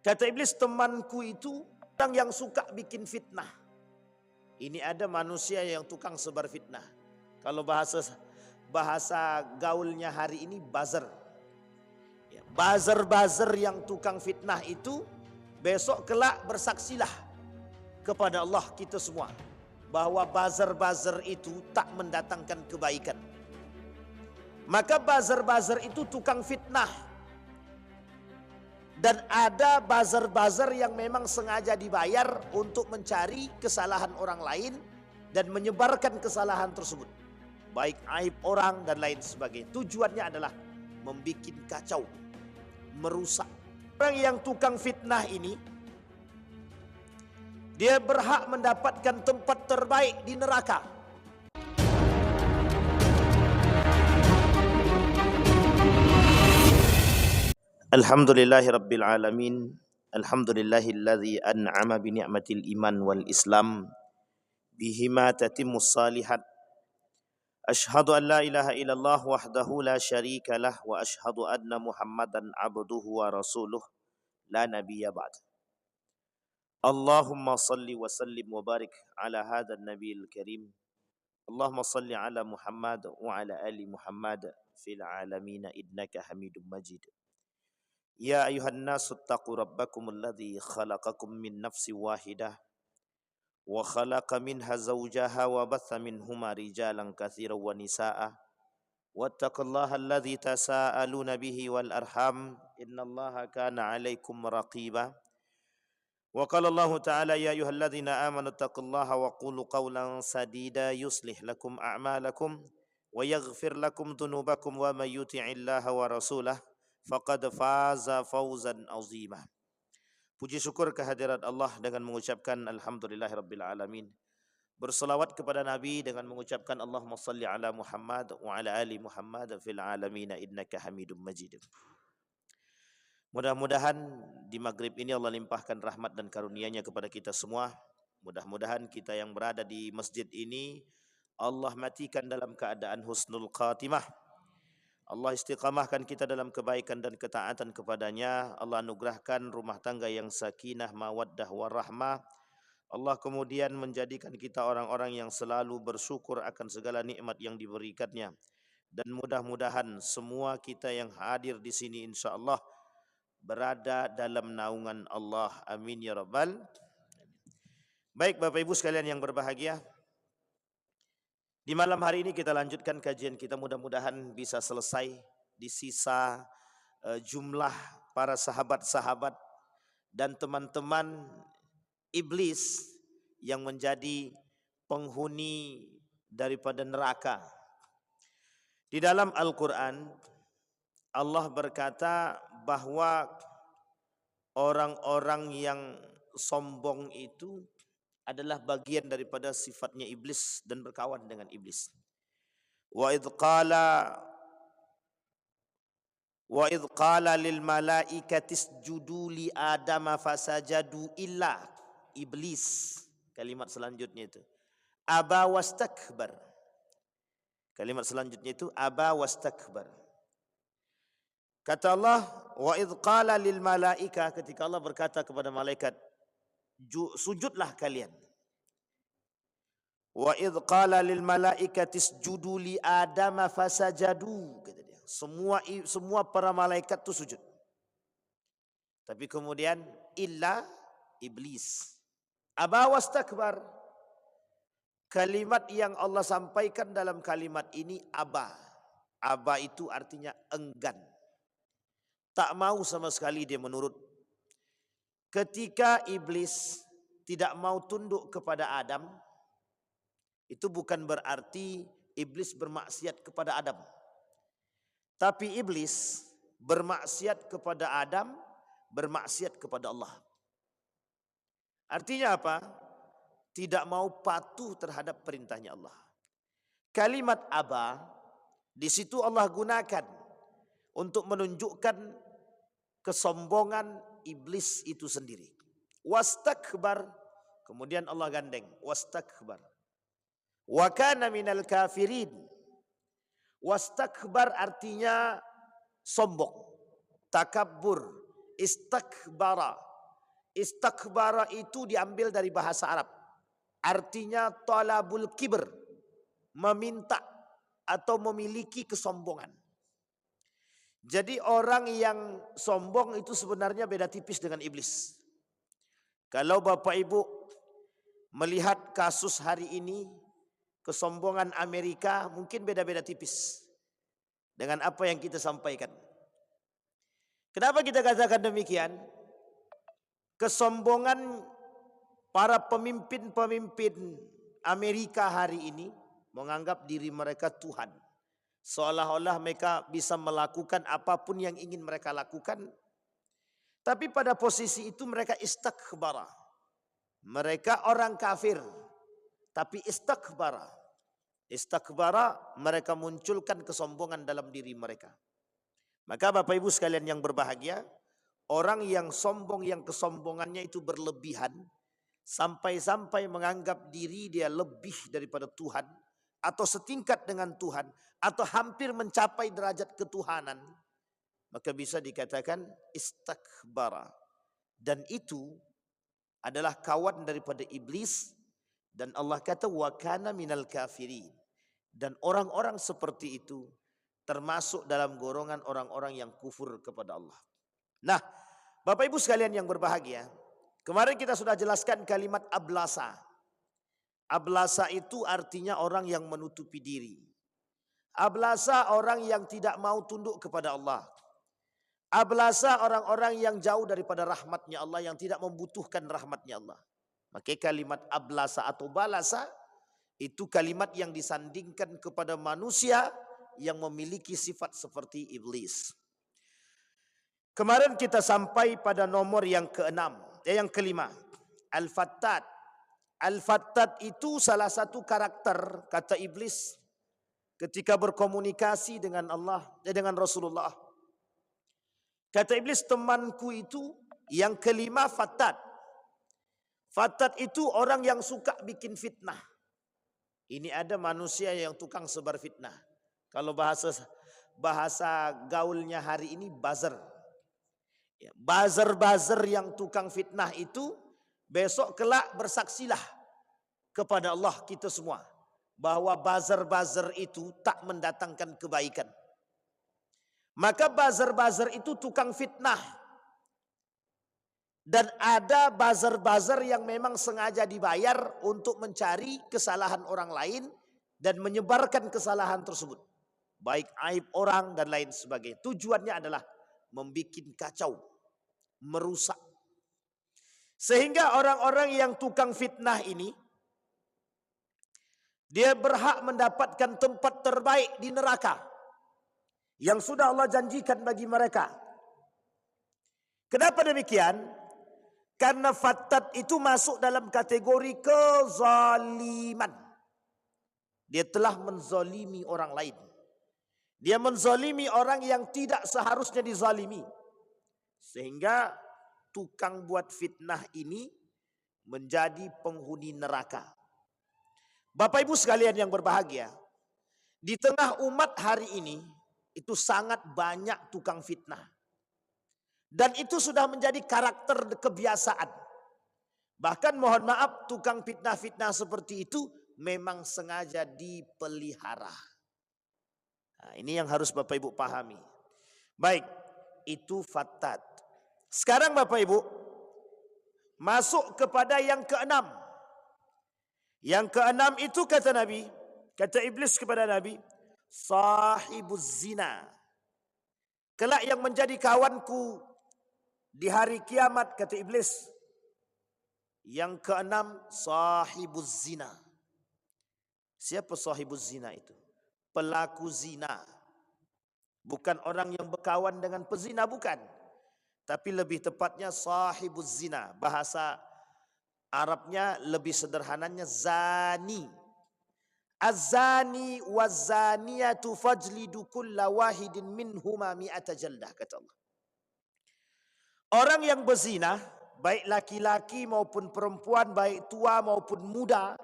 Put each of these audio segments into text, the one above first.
Kata iblis, temanku itu orang yang suka bikin fitnah. Ini ada manusia yang tukang sebar fitnah. Kalau bahasa gaulnya hari ini buzzer. Ya, buzzer yang tukang fitnah itu besok kelak bersaksilah kepada Allah kita semua bahwa buzzer itu tak mendatangkan kebaikan. Maka buzzer itu tukang fitnah. Dan ada buzzer yang memang sengaja dibayar untuk mencari kesalahan orang lain dan menyebarkan kesalahan tersebut. Baik aib orang dan lain sebagainya. Tujuannya adalah membuat kacau, merusak. Orang yang tukang fitnah ini, dia berhak mendapatkan tempat terbaik di neraka. Alhamdulillahi Rabbil Alamin. Alhamdulillahilladzi an'ama bi ni'matil iman wal islam bihima tatimmus salihat. Ashhadu an la ilaha illallah wahdahu la syarika lah wa ashhadu anna Muhammadan abduhu wa rasuluh la nabiyya ba'd. Allahumma salli wa sallim wa barik ala hadzal nabiyil karim. Allahumma salli ala Muhammad wa ala ali Muhammad fil alamin innaka Hamidum Majid. Ya ayuhan nasu taqu rabbakum alladhi khalaqakum min nafsi wahidah wa khalaqa minha zawjaha wa batha minhuma rijalan katsiran wa nisaa wattaqullaha alladhi tasaaluna bihi wal arham innallaha kana 'alaikum raqiba. Wa qala Allah ta'ala ya ayyuhalladzina amanu taqullaha wa qulu qawlan sadida yuslih lakum a'malakum wa yaghfir lakum dhunubakum wa may yuti'illaha wa rasulahu faqad faza fawzan azimah. Puji syukur kehadirat Allah dengan mengucapkan alhamdulillahirabbil alamin. Berselawat kepada Nabi dengan mengucapkan Allahumma salli ala Muhammad wa ala ali Muhammad fil alamin innaka Hamidum Majid. Mudah-mudahan di maghrib ini Allah limpahkan rahmat dan karunia-Nya kepada kita semua. Mudah-mudahan kita yang berada di masjid ini Allah matikan dalam keadaan husnul khatimah. Allah istiqamahkan kita dalam kebaikan dan ketaatan kepadanya. Allah anugerahkan rumah tangga yang sakinah, mawaddah, warahmah. Allah kemudian menjadikan kita orang-orang yang selalu bersyukur akan segala nikmat yang diberikannya. Dan mudah-mudahan semua kita yang hadir di sini insya Allah berada dalam naungan Allah. Amin ya rabbal. Baik Bapak Ibu sekalian yang berbahagia. Di malam hari ini kita lanjutkan kajian kita, mudah-mudahan bisa selesai di sisa jumlah para sahabat-sahabat dan teman-teman iblis yang menjadi penghuni daripada neraka. Di dalam Al-Quran Allah berkata bahwa orang-orang yang sombong itu adalah bagian daripada sifatnya iblis dan berkawan dengan iblis. Wa idh qala lil malaikati isjudu li adama fasajadu illa iblis. Kalimat selanjutnya itu aba wastakbar. Kalimat selanjutnya itu aba wastakbar. Kata Allah, wa idh qala lil malaika, ketika Allah berkata kepada malaikat, sujudlah kalian. Wa idh qala lil malaikati isjudu li adama fasajadu, kata dia. Semua para malaikat itu sujud. Tapi kemudian illa iblis. Aba wastakbar. Kalimat yang Allah sampaikan dalam kalimat ini aba. Aba itu artinya enggan. Tak mau sama sekali dia menurut. Ketika iblis tidak mau tunduk kepada Adam, itu bukan berarti iblis bermaksiat kepada Adam. Tapi iblis bermaksiat kepada Adam, bermaksiat kepada Allah. Artinya apa? Tidak mau patuh terhadap perintahnya Allah. Kalimat aba, di situ Allah gunakan untuk menunjukkan kesombongan iblis itu sendiri. Wastakbar, kemudian Allah gandeng wastakbar. Wa kana minal kafirin. Wastakbar artinya sombong, takabbur, istakbara, Istakbara itu diambil dari bahasa Arab. Artinya talabul kibr, meminta atau memiliki kesombongan. Jadi orang yang sombong itu sebenarnya beda tipis dengan iblis. Kalau Bapak Ibu melihat kasus hari ini, kesombongan Amerika mungkin beda-beda tipis dengan apa yang kita sampaikan. Kenapa kita katakan demikian? Kesombongan para pemimpin-pemimpin Amerika hari ini menganggap diri mereka Tuhan. Seolah-olah mereka bisa melakukan apapun yang ingin mereka lakukan. Tapi pada posisi itu mereka istakbara. Mereka orang kafir. Tapi istakbara. Istakbara, mereka munculkan kesombongan dalam diri mereka. Maka Bapak Ibu sekalian yang berbahagia, orang yang sombong yang kesombongannya itu berlebihan, sampai-sampai menganggap diri dia lebih daripada Tuhan, atau setingkat dengan Tuhan, atau hampir mencapai derajat ketuhanan, maka bisa dikatakan istakbara. Dan itu adalah kawan daripada iblis. Dan Allah kata wa kana minal kafirin. Dan orang-orang seperti itu termasuk dalam golongan orang-orang yang kufur kepada Allah. Nah, Bapak Ibu sekalian yang berbahagia, kemarin kita sudah jelaskan kalimat ablasa. Ablasa itu artinya orang yang menutupi diri. Ablasa orang yang tidak mau tunduk kepada Allah. Ablasa orang-orang yang jauh daripada rahmatnya Allah, yang tidak membutuhkan rahmatnya Allah. Maka kalimat ablasa atau balasa itu kalimat yang disandingkan kepada manusia yang memiliki sifat seperti iblis. Kemarin kita sampai pada nomor yang yang kelima, Al-Fattat. Al-Fattat itu salah satu karakter kata iblis ketika berkomunikasi dengan Allah, dengan Rasulullah. Kata iblis, temanku itu yang kelima Fattat. Fattat itu orang yang suka bikin fitnah. Ini ada manusia yang tukang sebar fitnah. Kalau bahasa gaulnya hari ini buzzer. Ya, buzzer yang tukang fitnah itu besok kelak bersaksilah kepada Allah kita semua bahwa buzzer itu tak mendatangkan kebaikan. Maka buzzer itu tukang fitnah. Dan ada buzzer yang memang sengaja dibayar untuk mencari kesalahan orang lain dan menyebarkan kesalahan tersebut. Baik aib orang dan lain sebagainya. Tujuannya adalah membuat kacau, merusak. Sehingga orang-orang yang tukang fitnah ini, dia berhak mendapatkan tempat terbaik di neraka yang sudah Allah janjikan bagi mereka. Kenapa demikian? Karena Fattat itu masuk dalam kategori kezaliman. Dia telah menzalimi orang lain. Dia menzalimi orang yang tidak seharusnya dizalimi. Sehingga tukang buat fitnah ini menjadi penghuni neraka. Bapak Ibu sekalian yang berbahagia, di tengah umat hari ini itu sangat banyak tukang fitnah. Dan itu sudah menjadi karakter kebiasaan. Bahkan mohon maaf, tukang fitnah-fitnah seperti itu memang sengaja dipelihara. Nah, ini yang harus Bapak Ibu pahami. Baik, itu Fattat. Sekarang Bapak Ibu masuk kepada yang keenam. Yang keenam itu kata Nabi, kata iblis kepada Nabi, sahibuz zina. Kelak yang menjadi kawanku di hari kiamat, kata iblis. Yang keenam, sahibuz zina. Siapa sahibuz zina itu? Pelaku zina. Bukan orang yang berkawan dengan pezina, bukan. Tapi lebih tepatnya sahibuz zina. Bahasa Arabnya lebih sederhananya zani. Az-zani waz-zaniyatu fajlidu kulla wahidin minhuma mi'ata jaldah, kata Allah. Orang yang berzina, baik laki-laki maupun perempuan, baik tua maupun muda,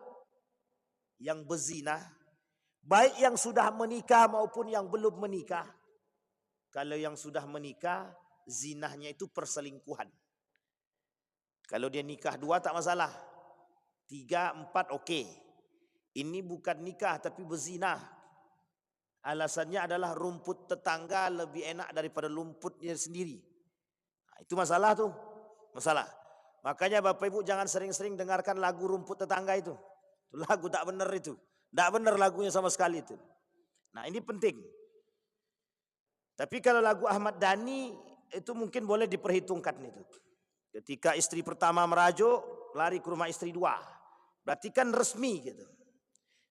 yang berzina, baik yang sudah menikah maupun yang belum menikah. Kalau yang sudah menikah, zinahnya itu perselingkuhan. Kalau dia nikah 2 tak masalah. 3, 4 okey. Ini bukan nikah tapi berzina. Alasannya adalah rumput tetangga lebih enak daripada rumputnya sendiri. Itu masalah tuh. Masalah. Makanya Bapak Ibu jangan sering-sering dengarkan lagu rumput tetangga itu. Itu lagu tak benar itu. Tak benar lagunya sama sekali itu. Nah ini penting. Tapi kalau lagu Ahmad Dhani itu mungkin boleh diperhitungkan itu. Ketika istri pertama merajuk, lari ke rumah istri 2. Berarti kan resmi gitu.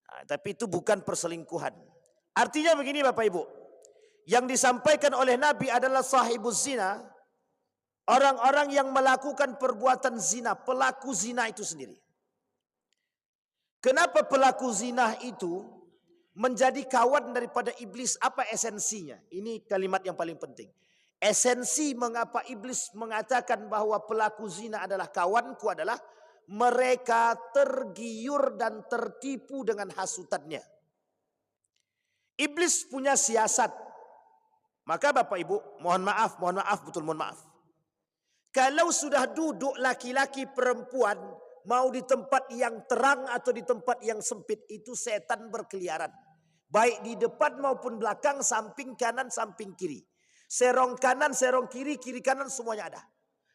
Nah, tapi itu bukan perselingkuhan. Artinya begini Bapak Ibu. Yang disampaikan oleh Nabi adalah sahibuz zina. Orang-orang yang melakukan perbuatan zina. Pelaku zina itu sendiri. Kenapa pelaku zina itu menjadi kawan daripada iblis? Apa esensinya? Ini kalimat yang paling penting. Esensi mengapa iblis mengatakan bahwa pelaku zina adalah kawanku adalah mereka tergiur dan tertipu dengan hasutannya. Iblis punya siasat. Maka Bapak Ibu, mohon maaf, betul mohon maaf. Kalau sudah duduk laki-laki perempuan, mau di tempat yang terang atau di tempat yang sempit, itu setan berkeliaran. Baik di depan maupun belakang, samping kanan, samping kiri. Serong kanan, serong kiri, kiri kanan semuanya ada.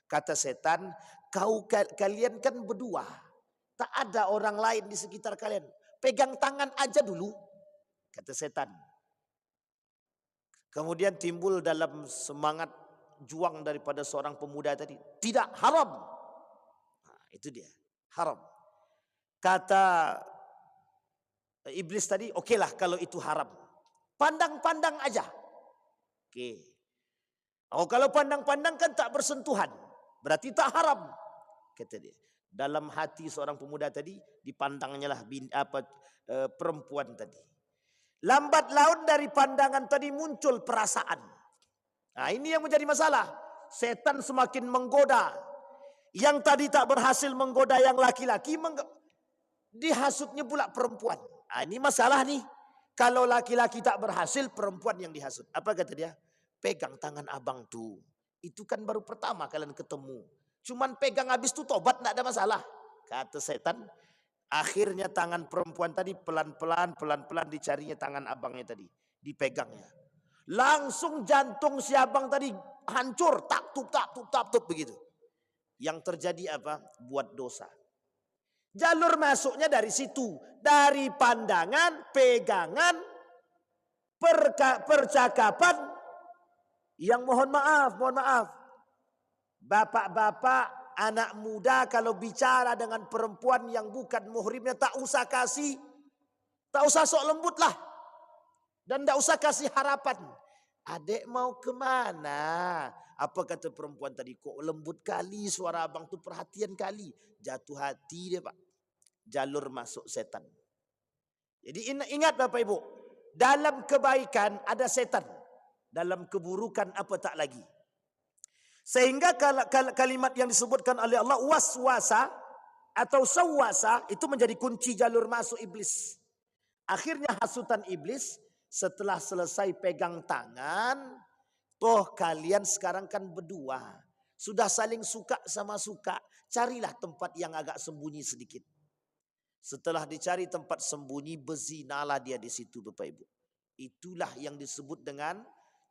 Kata setan, kalian kan berdua. Tak ada orang lain di sekitar kalian. Pegang tangan aja dulu. Kata setan. Kemudian timbul dalam semangat juang daripada seorang pemuda tadi. Tidak, haram. Nah, itu dia. Haram. Kata iblis tadi, okeylah kalau itu haram. Pandang-pandang aja. Oke. Oh, kalau pandang-pandang kan tak bersentuhan. Berarti tak haram. Kata dia. Dalam hati seorang pemuda tadi, dipandangnya lah perempuan tadi. Lambat laun dari pandangan tadi muncul perasaan. Nah ini yang menjadi masalah. Setan semakin menggoda. Yang tadi tak berhasil menggoda yang laki-laki, dihasutnya pula perempuan. Nah ini masalah nih. Kalau laki-laki tak berhasil, perempuan yang dihasut. Apa kata dia? Pegang tangan abang tuh. Itu kan baru pertama kalian ketemu. Cuman pegang habis tu tobat, tak ada masalah. Kata setan. Akhirnya tangan perempuan tadi pelan-pelan dicarinya tangan abangnya tadi. Dipegangnya. Langsung jantung si abang tadi hancur. Tak tup begitu. Yang terjadi apa? Buat dosa. Jalur masuknya dari situ. Dari pandangan, pegangan, percakapan. Yang mohon maaf. Bapak-bapak, anak muda kalau bicara dengan perempuan yang bukan muhrimnya tak usah sok lembut lah. Dan tak usah kasih harapan. Adek mau kemana? Apa kata perempuan tadi? Kok lembut kali suara abang tu, perhatian kali. Jatuh hati dia Pak. Jalur masuk setan. Jadi ingat Bapak Ibu. Dalam kebaikan ada setan. Dalam keburukan apa tak lagi. Sehingga kalimat yang disebutkan oleh Allah waswasa atau sawwasa itu menjadi kunci jalur masuk iblis. Akhirnya hasutan iblis setelah selesai pegang tangan, toh kalian sekarang kan berdua, sudah saling suka sama suka, carilah tempat yang agak sembunyi sedikit. Setelah dicari tempat sembunyi, berzinalah dia di situ Bapak Ibu. Itulah yang disebut dengan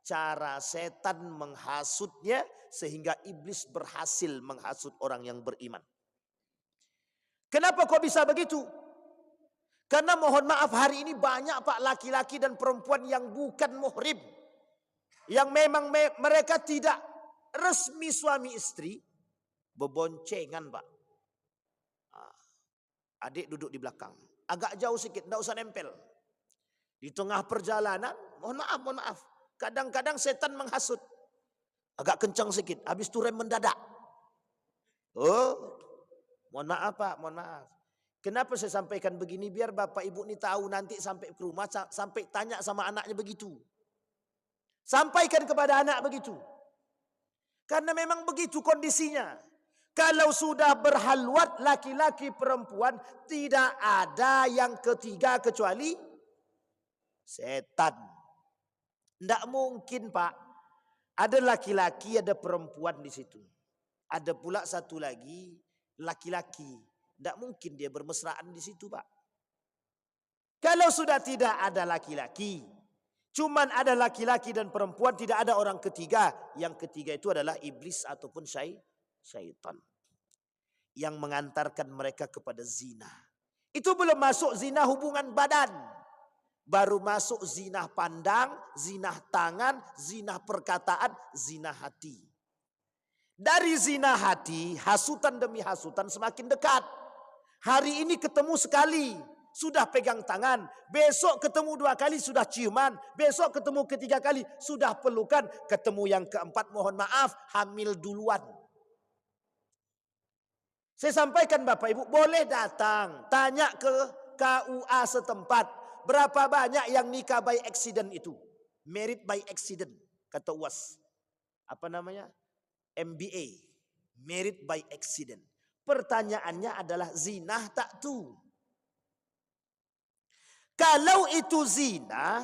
cara setan menghasutnya sehingga iblis berhasil menghasut orang yang beriman. Kenapa kok bisa begitu? Karena mohon maaf hari ini banyak Pak laki-laki dan perempuan yang bukan muhrim. Yang memang mereka tidak resmi suami istri. Beboncengan Pak. Adik duduk di belakang. Agak jauh sedikit, tidak usah nempel. Di tengah perjalanan, mohon maaf. Kadang-kadang setan menghasut. Agak kencang sedikit, habis itu rem mendadak. Oh, mohon maaf Pak, mohon maaf. Kenapa saya sampaikan begini? Biar Bapak Ibu ini tahu nanti sampai ke rumah, sampai tanya sama anaknya begitu. Sampaikan kepada anak begitu. Karena memang begitu kondisinya. Kalau sudah berhalwat laki-laki perempuan, tidak ada yang ketiga kecuali setan. Tidak mungkin Pak. Ada laki-laki, ada perempuan di situ. Ada pula satu lagi laki-laki. Tidak mungkin dia bermesraan di situ, Pak. Kalau sudah tidak ada laki-laki, cuman ada laki-laki dan perempuan, tidak ada orang ketiga. Yang ketiga itu adalah iblis ataupun syaitan yang mengantarkan mereka kepada zina. Itu belum masuk zina hubungan badan. Baru masuk zina pandang, zina tangan, zina perkataan, zina hati. Dari zina hati, hasutan demi hasutan semakin dekat. Hari ini ketemu sekali, sudah pegang tangan. Besok ketemu 2 kali, sudah ciuman. Besok ketemu ketiga kali, sudah pelukan. Ketemu yang keempat, mohon maaf, hamil duluan. Saya sampaikan Bapak Ibu, boleh datang, tanya ke KUA setempat. Berapa banyak yang nikah by accident itu? Married by accident, kata UAS. Apa namanya? MBA. Married by accident. Pertanyaannya adalah zina tak tu? Kalau itu zina,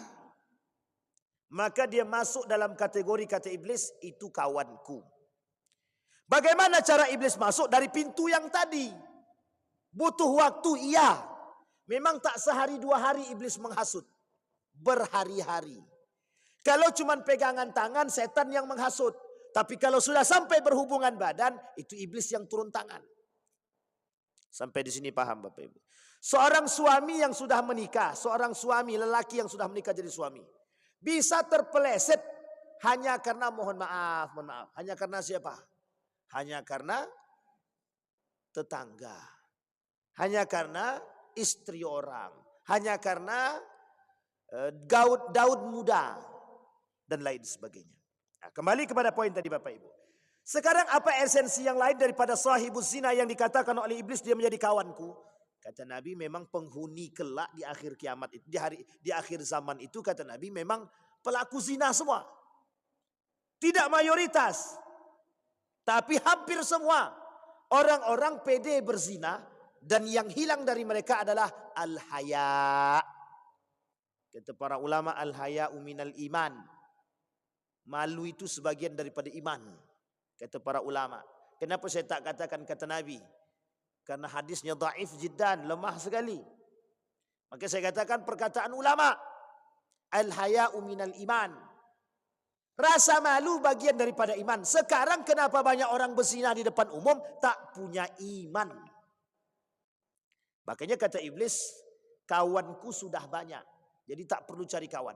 maka dia masuk dalam kategori kata iblis, itu kawanku. Bagaimana cara iblis masuk? Dari pintu yang tadi. Butuh waktu, iya. Memang tak sehari 2 hari iblis menghasut. Berhari-hari. Kalau cuma pegangan tangan, setan yang menghasut. Tapi kalau sudah sampai berhubungan badan, itu iblis yang turun tangan. Sampai di sini paham Bapak Ibu. Seorang suami yang sudah menikah, seorang suami lelaki yang sudah menikah jadi suami, bisa terpeleset hanya karena mohon maaf. Hanya karena siapa? Hanya karena tetangga. Hanya karena istri orang. Hanya karena Daud muda. Dan lain sebagainya. Nah, kembali kepada poin tadi Bapak Ibu. Sekarang apa esensi yang lain daripada sahibuz zina yang dikatakan oleh iblis dia menjadi kawanku? Kata Nabi memang penghuni kelak di akhir kiamat itu, di akhir zaman itu kata Nabi memang pelaku zina semua. Tidak mayoritas. Tapi hampir semua orang-orang pede berzina dan yang hilang dari mereka adalah al-haya. Kata para ulama al-haya'u minal iman. Malu itu sebagian daripada iman. Kata para ulama. Kenapa saya tak katakan kata Nabi? Karena hadisnya dhaif jiddan, lemah sekali. Maka saya katakan perkataan ulama. Al-haya'u minal iman. Rasa malu bagian daripada iman. Sekarang kenapa banyak orang berzina di depan umum tak punya iman? Makanya kata iblis, kawanku sudah banyak. Jadi tak perlu cari kawan.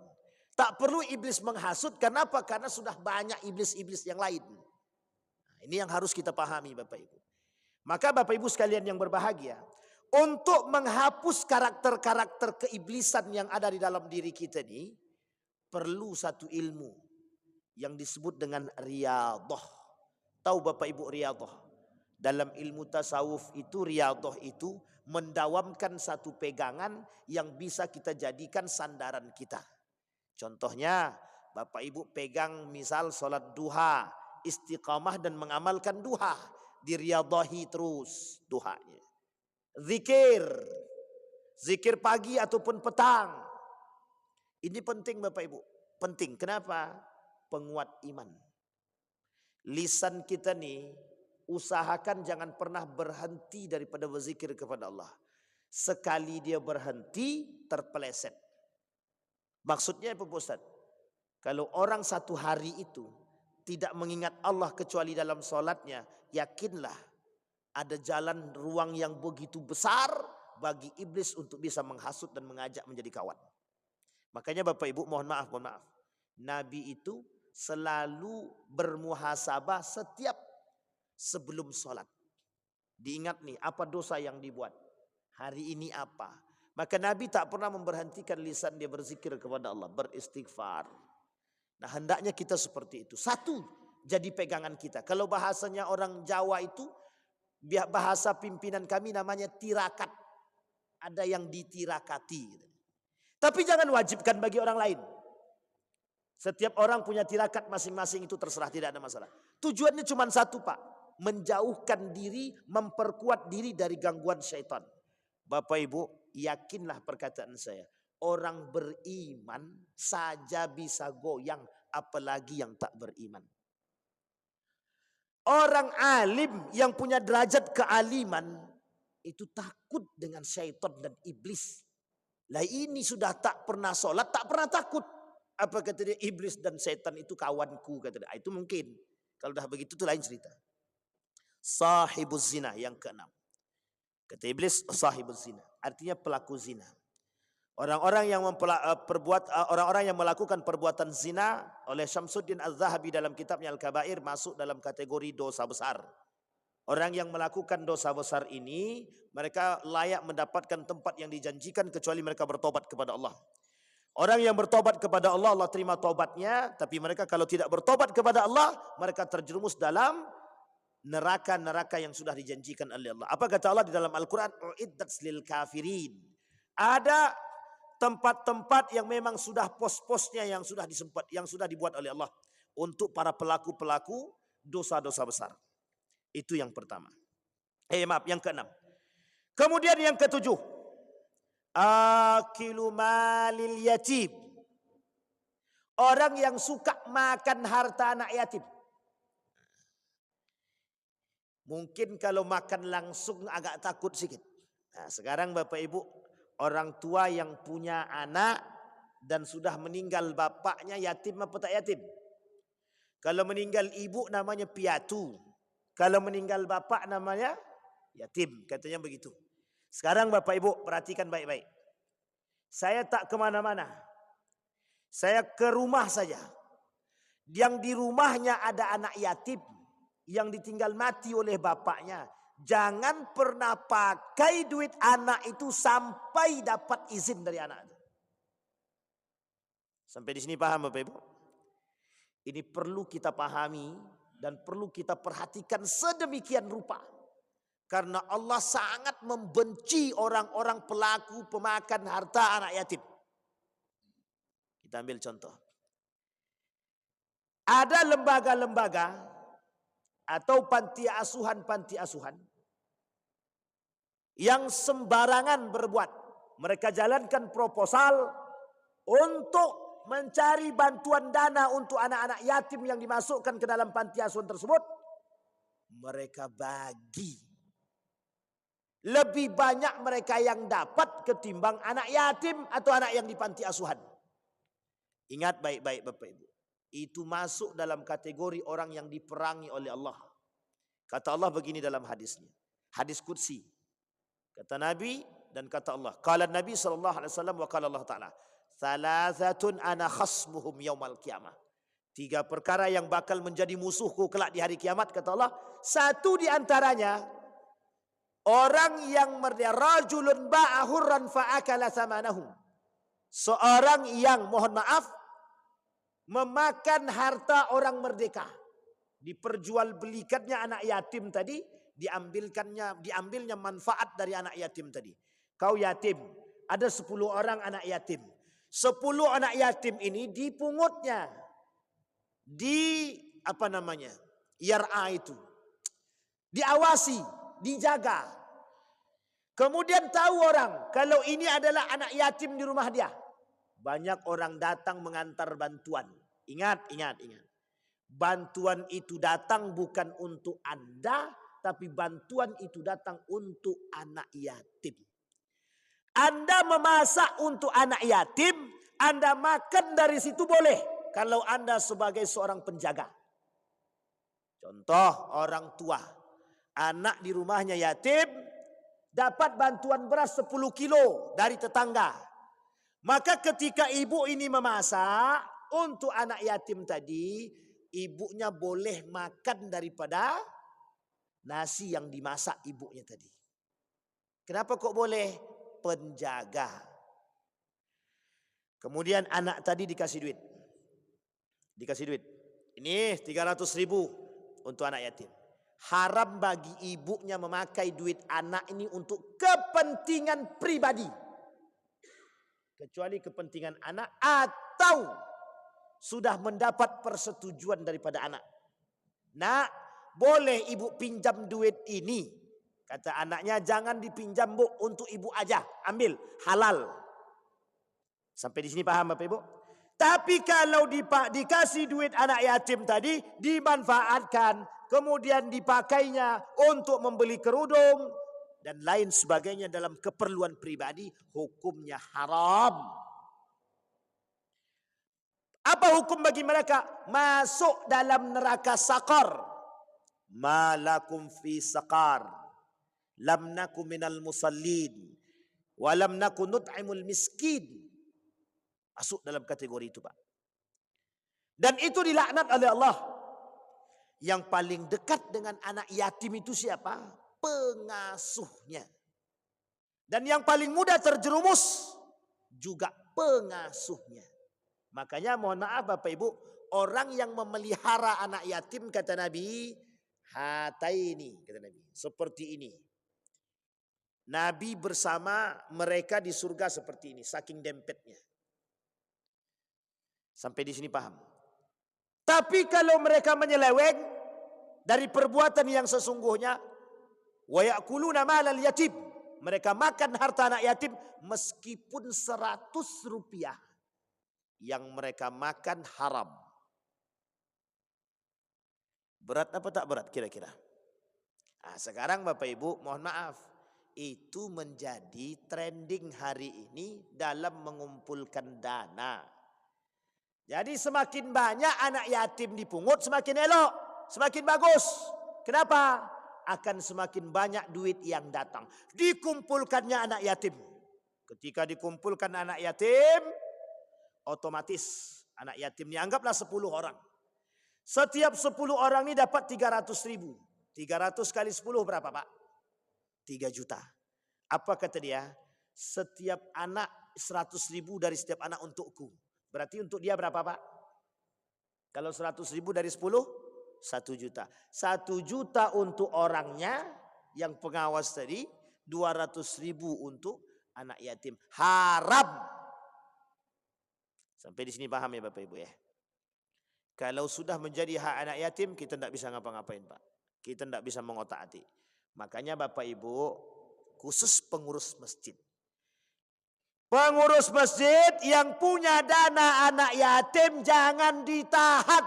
Tak perlu iblis menghasut. Kenapa? Karena sudah banyak iblis-iblis yang lain. Nah, ini yang harus kita pahami Bapak Ibu. Maka Bapak Ibu sekalian yang berbahagia, untuk menghapus karakter-karakter keiblisan yang ada di dalam diri kita ini, perlu satu ilmu yang disebut dengan riyadhah. Tahu Bapak Ibu riyadhah? Dalam ilmu tasawuf itu riyadhah itu mendawamkan satu pegangan yang bisa kita jadikan sandaran kita. Contohnya Bapak Ibu pegang misal sholat duha, istiqamah dan mengamalkan duha. Diriyadhahi terus duhanya. Zikir pagi ataupun petang. Ini penting Bapak Ibu. Penting. Kenapa? Penguat iman. Lisan kita nih usahakan jangan pernah berhenti daripada berzikir kepada Allah. Sekali dia berhenti terpeleset. Maksudnya apa Ustaz? Kalau orang satu hari itu tidak mengingat Allah kecuali dalam solatnya, yakinlah ada jalan ruang yang begitu besar bagi iblis untuk bisa menghasut dan mengajak menjadi kawan. Makanya Bapak Ibu mohon maaf. Nabi itu selalu bermuhasabah setiap sebelum sholat. Diingat nih apa dosa yang dibuat. Hari ini apa. Maka Nabi tak pernah memberhentikan lisan dia berzikir kepada Allah. Beristighfar. Nah hendaknya kita seperti itu. Satu jadi pegangan kita. Kalau bahasanya orang Jawa itu. Bahasa pimpinan kami namanya tirakat. Ada yang ditirakati. Tapi jangan wajibkan bagi orang lain. Setiap orang punya tirakat masing-masing itu terserah, tidak ada masalah. Tujuannya cuma satu Pak. Menjauhkan diri, memperkuat diri dari gangguan syaitan. Bapak Ibu, yakinlah perkataan saya. Orang beriman saja bisa goyang, apalagi yang tak beriman. Orang alim yang punya derajat kealiman itu takut dengan syaitan dan iblis. Lah ini sudah tak pernah sholat, tak pernah takut. Apa kata dia? Iblis dan syaitan itu kawanku, kata dia. Itu mungkin. Kalau dah begitu itu lain cerita. Sahibuz zina yang keenam. Kata iblis, sahibuz zina. Artinya pelaku zina. Orang-orang yang melakukan perbuatan zina oleh Syamsuddin Az-Zahabi dalam kitabnya Al-Kabair masuk dalam kategori dosa besar. Orang yang melakukan dosa besar ini mereka layak mendapatkan tempat yang dijanjikan kecuali mereka bertobat kepada Allah. Orang yang bertobat kepada Allah, Allah terima tobatnya, tapi mereka kalau tidak bertobat kepada Allah, mereka terjerumus dalam neraka-neraka yang sudah dijanjikan oleh Allah. Apa kata Allah di dalam Al-Qur'an? Uiddat lil kafirin. Ada tempat-tempat yang memang sudah pos-posnya yang sudah dibuat oleh Allah untuk para pelaku-pelaku dosa-dosa besar. Itu yang pertama. Yang keenam. Kemudian yang ketujuh, akilu malil yatim. Orang yang suka makan harta anak yatim. Mungkin kalau makan langsung agak takut sedikit. Nah, sekarang Bapak Ibu, orang tua yang punya anak dan sudah meninggal bapaknya, yatim apa tak yatim? Kalau meninggal ibu namanya piatu. Kalau meninggal bapak namanya yatim. Katanya begitu. Sekarang Bapak Ibu perhatikan baik-baik. Saya tak kemana-mana. Saya ke rumah saja. Yang di rumahnya ada anak yatim yang ditinggal mati oleh bapaknya. Jangan pernah pakai duit anak itu sampai dapat izin dari anak itu. Sampai di sini paham Bapak Ibu? Ini perlu kita pahami dan perlu kita perhatikan sedemikian rupa. Karena Allah sangat membenci orang-orang pelaku pemakan harta anak yatim. Kita ambil contoh. Ada lembaga-lembaga atau panti asuhan yang sembarangan berbuat. Mereka jalankan proposal untuk mencari bantuan dana untuk anak-anak yatim yang dimasukkan ke dalam panti asuhan tersebut. Mereka bagi. Lebih banyak mereka yang dapat ketimbang anak yatim atau anak yang di panti asuhan. Ingat baik-baik Bapak Ibu. Itu masuk dalam kategori orang yang diperangi oleh Allah. Kata Allah begini dalam hadisnya. Hadis qudsi. Kata Nabi dan kata Allah. Qala Nabi SAW wa qala Allah Ta'ala. Thalathatun ana khasmuhum yaumal qiyamah. 3 perkara yang bakal menjadi musuhku kelak di hari kiamat. Kata Allah. Satu di antaranya. Orang yang rajulun ba'a hurran fa'akala thamanahu. Seorang yang mohon maaf. Memakan harta orang merdeka. Diperjualbelikannya anak yatim tadi. Diambilnya manfaat dari anak yatim tadi. Kau yatim. Ada 10 orang anak yatim. 10 anak yatim ini dipungutnya. IRA itu. Diawasi. Dijaga. Kemudian tahu orang. Kalau ini adalah anak yatim di rumah dia. Banyak orang datang mengantar bantuan. Ingat. Bantuan itu datang bukan untuk Anda, tapi bantuan itu datang untuk anak yatim. Anda memasak untuk anak yatim, Anda makan dari situ boleh. Kalau Anda sebagai seorang penjaga. Contoh orang tua. Anak di rumahnya yatim, dapat bantuan beras 10 kilo dari tetangga. Maka ketika ibu ini memasak untuk anak yatim tadi, ibunya boleh makan daripada nasi yang dimasak ibunya tadi. Kenapa kok boleh? Penjaga. Kemudian anak tadi dikasih duit. Ini 300.000 untuk anak yatim. Haram bagi ibunya memakai duit anak ini untuk kepentingan pribadi. Kecuali kepentingan anak atau sudah mendapat persetujuan daripada anak. Nak, boleh ibu pinjam duit ini. Kata anaknya, jangan dipinjam Bu, untuk ibu aja. Ambil, halal. Sampai di sini paham Bapak Ibu? Tapi kalau dikasih duit anak yatim tadi, dimanfaatkan. kemudian dipakainya untuk membeli kerudung dan lain sebagainya dalam keperluan pribadi, hukumnya haram. Apa hukum bagi mereka? Masuk dalam neraka sakar. Ma lakum fi sakar. Lam naku minal musallin. Wa lam naku nut'imul miskin. Masuk dalam kategori itu, Pak. Dan itu dilaknat oleh Allah. Yang paling dekat dengan anak yatim itu siapa? Pengasuhnya. Dan yang paling mudah terjerumus juga pengasuhnya. Makanya mohon maaf Bapak Ibu, orang yang memelihara anak yatim kata Nabi, hataini kata Nabi, seperti ini. Nabi bersama mereka di surga seperti ini, saking dempetnya. Sampai di sini paham. Tapi kalau mereka menyeleweng dari perbuatan yang sesungguhnya, wa ya'kuluna malal yatim, mereka makan harta anak yatim meskipun 100 rupiah yang mereka makan haram. Berat apa tak berat kira-kira? Nah, sekarang Bapak Ibu mohon maaf, itu menjadi trending hari ini dalam mengumpulkan dana. Jadi semakin banyak anak yatim dipungut, semakin elok, semakin bagus. Kenapa? Akan semakin banyak duit yang datang. Dikumpulkannya anak yatim. Ketika dikumpulkan anak yatim, otomatis anak yatim ini anggaplah 10 orang. Setiap 10 orang ini dapat 300.000. 300 kali 10 berapa Pak? 3 juta. Apa kata dia? Setiap anak 100.000 dari setiap anak untukku. Berarti untuk dia berapa Pak? Kalau 100.000 dari 10, 1 juta. 1 juta untuk orangnya yang pengawas tadi, 200.000 untuk anak yatim. Haram. Sampai di sini paham ya Bapak Ibu ya? Kalau sudah menjadi hak anak yatim, kita tidak bisa ngapa-ngapain Pak. Kita tidak bisa mengotak-atik. Makanya Bapak Ibu, khusus pengurus masjid. Pengurus masjid yang punya dana anak yatim jangan ditahan.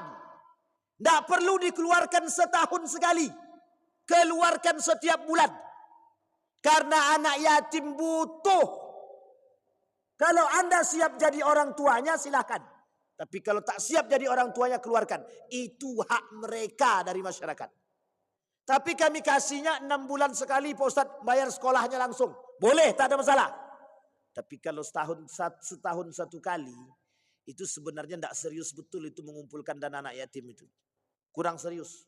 Tidak perlu dikeluarkan setahun sekali. Keluarkan setiap bulan. Karena anak yatim butuh. Kalau Anda siap jadi orang tuanya silahkan. Tapi kalau tak siap jadi orang tuanya keluarkan. Itu hak mereka dari masyarakat. Tapi kami kasihnya 6 bulan sekali Pak Ustadz bayar sekolahnya langsung. Boleh, tak ada masalah. Tapi kalau setahun satu kali, itu sebenarnya tidak serius betul itu mengumpulkan dana anak yatim itu. Kurang serius.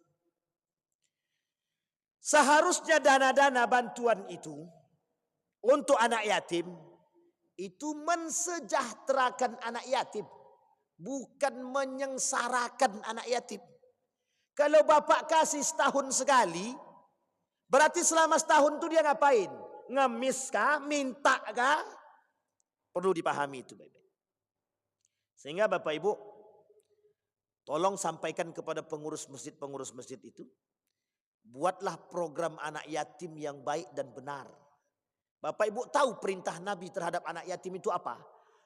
Seharusnya dana-dana bantuan itu untuk anak yatim, itu mensejahterakan anak yatim. Bukan menyengsarakan anak yatim. Kalau bapak kasih setahun sekali, berarti selama setahun itu dia ngapain? Ngemis kah? Minta kah? Perlu dipahami itu baik-baik. Sehingga Bapak Ibu, tolong sampaikan kepada pengurus masjid itu, buatlah program anak yatim yang baik dan benar. Bapak Ibu tahu perintah Nabi terhadap anak yatim itu apa?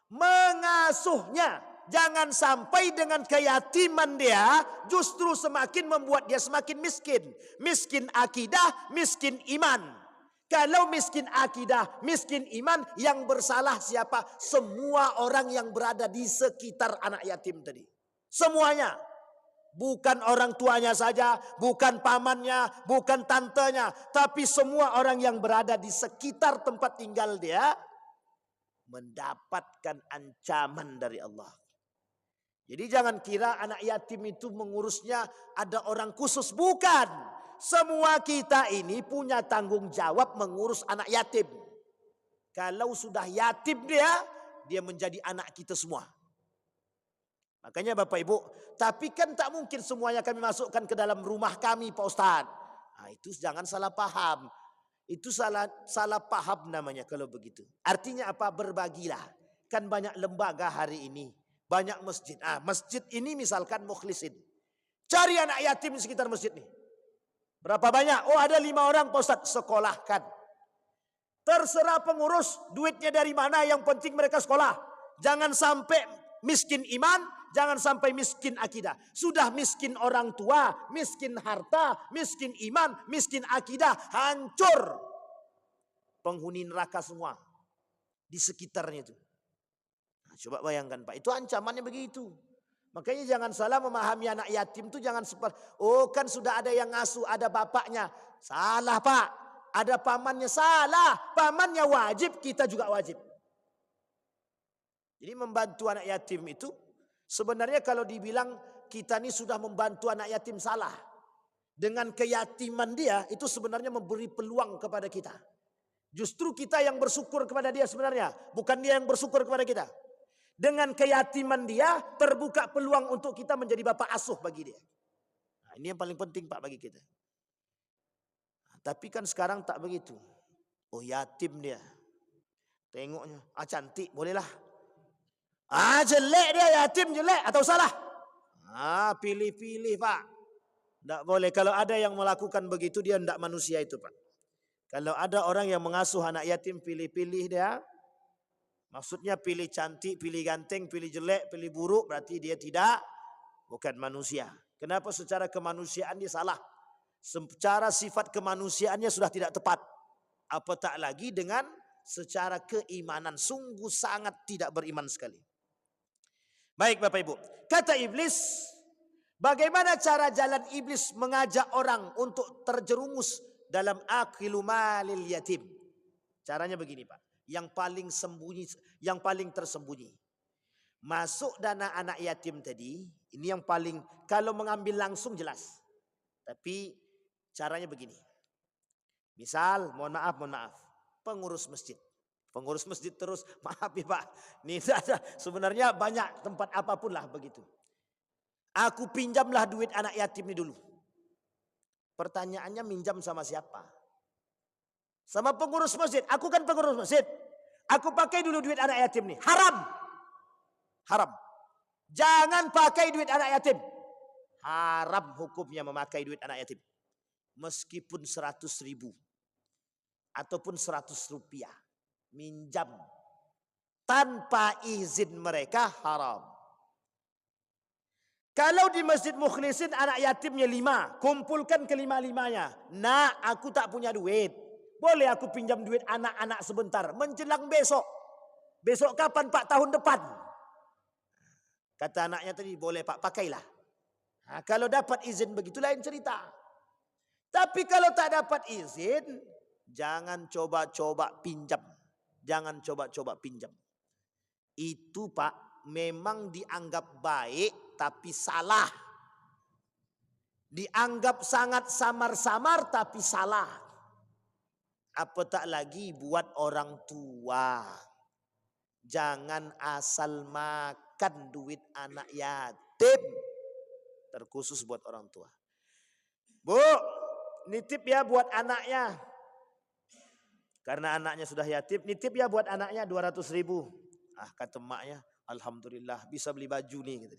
Mengasuhnya. Jangan sampai dengan keyatiman dia justru semakin membuat dia semakin miskin. Miskin akidah, miskin iman. Kalau miskin akidah, miskin iman, yang bersalah siapa? Semua orang yang berada di sekitar anak yatim tadi. Semuanya. Bukan orang tuanya saja, bukan pamannya, bukan tantenya. Tapi semua orang yang berada di sekitar tempat tinggal dia mendapatkan ancaman dari Allah. Jadi jangan kira anak yatim itu mengurusnya ada orang khusus. Bukan. Semua kita ini punya tanggung jawab mengurus anak yatim. Kalau sudah yatim dia menjadi anak kita semua. Makanya Bapak Ibu, tapi kan tak mungkin semuanya kami masukkan ke dalam rumah kami Pak Ustadz. Nah, itu jangan salah paham. Itu salah paham namanya kalau begitu. Artinya apa? Berbagilah. Kan banyak lembaga hari ini. Banyak masjid. Masjid ini misalkan mukhlisin. Cari anak yatim di sekitar masjid nih. Berapa banyak? Oh ada 5 orang Pak Ustadz. Sekolahkan. Terserah pengurus duitnya dari mana. Yang penting mereka sekolah. Jangan sampai miskin iman. jangan sampai miskin akidah. Sudah miskin orang tua, miskin harta, miskin iman, miskin akidah, hancur. Penghuni neraka semua di sekitarnya itu. Nah, coba bayangkan Pak, itu ancamannya begitu. Makanya jangan salah memahami anak yatim itu, jangan seperti, oh kan sudah ada yang ngasuh, ada bapaknya. Salah Pak, ada pamannya, salah. Pamannya wajib, kita juga wajib. Jadi membantu anak yatim itu, sebenarnya kalau dibilang kita ini sudah membantu anak yatim, salah. Dengan keyatiman dia, itu sebenarnya memberi peluang kepada kita. Justru kita yang bersyukur kepada dia sebenarnya, bukan dia yang bersyukur kepada kita. Dengan keyatiman dia, terbuka peluang untuk kita menjadi bapak asuh bagi dia. Nah, ini yang paling penting Pak bagi kita. Nah, tapi kan sekarang tak begitu. Oh yatim dia. Tengoknya, cantik, bolehlah. Jelek dia, yatim jelek atau salah? Pilih-pilih Pak. Tidak boleh. Kalau ada yang melakukan begitu, dia tidak manusia itu Pak. Kalau ada orang yang mengasuh anak yatim, pilih-pilih dia. Maksudnya pilih cantik, pilih ganteng, pilih jelek, pilih buruk, berarti dia bukan manusia. Kenapa? Secara kemanusiaan dia salah. Secara sifat kemanusiaannya sudah tidak tepat. Apatah lagi dengan secara keimanan, sungguh sangat tidak beriman sekali. Baik Bapak Ibu, kata iblis, bagaimana cara jalan iblis mengajak orang untuk terjerumus dalam akilu malil yatim? Caranya begini Pak. Yang paling sembunyi, yang paling tersembunyi. Masuk dana anak yatim tadi, ini yang paling, kalau mengambil langsung jelas. Tapi caranya begini. Misal, mohon maaf, pengurus masjid. Pengurus masjid terus, maaf ya Pak. Ini sebenarnya banyak tempat apapun lah begitu. Aku pinjamlah duit anak yatim ini dulu. Pertanyaannya minjam sama siapa? Sama pengurus masjid. Aku kan pengurus masjid. Aku pakai dulu duit anak yatim nih. Haram. Haram. Jangan pakai duit anak yatim. Haram hukumnya memakai duit anak yatim. Meskipun 100.000. Ataupun 100 rupiah. Minjam. Tanpa izin mereka haram. Kalau di Masjid Mukhlisin anak yatimnya 5. Kumpulkan ke 5-5-nya. Nah, aku tak punya duit. Boleh aku pinjam duit anak-anak sebentar. Menjelang besok. Besok kapan Pak? Tahun depan. Kata anaknya tadi, boleh Pak, pakailah. Nah, kalau dapat izin begitu lain cerita. Tapi kalau tak dapat izin, jangan coba-coba pinjam. Jangan coba-coba pinjam. Itu Pak, memang dianggap baik tapi salah. Dianggap sangat samar-samar tapi salah. Apatah lagi buat orang tua. Jangan asal makan duit anak yatim. Terkhusus buat orang tua. Bu, nitip ya buat anaknya. Karena anaknya sudah yatim, nitip ya buat anaknya 200.000. Kata emaknya, alhamdulillah bisa beli baju nih. Gitu.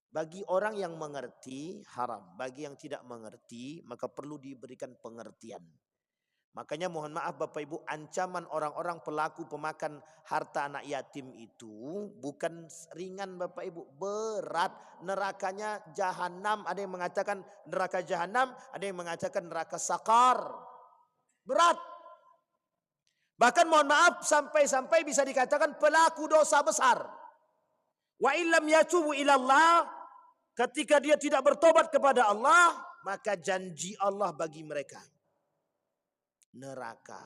Bagi orang yang mengerti haram. Bagi yang tidak mengerti maka perlu diberikan pengertian. Makanya mohon maaf Bapak Ibu, ancaman orang-orang pelaku pemakan harta anak yatim itu bukan ringan Bapak Ibu, berat. Nerakanya jahanam, ada yang mengatakan neraka jahanam, ada yang mengatakan neraka sakar. Berat. Bahkan mohon maaf sampai-sampai bisa dikatakan pelaku dosa besar. Wa illam yatubu ilallah, ketika dia tidak bertobat kepada Allah, maka janji Allah bagi mereka neraka.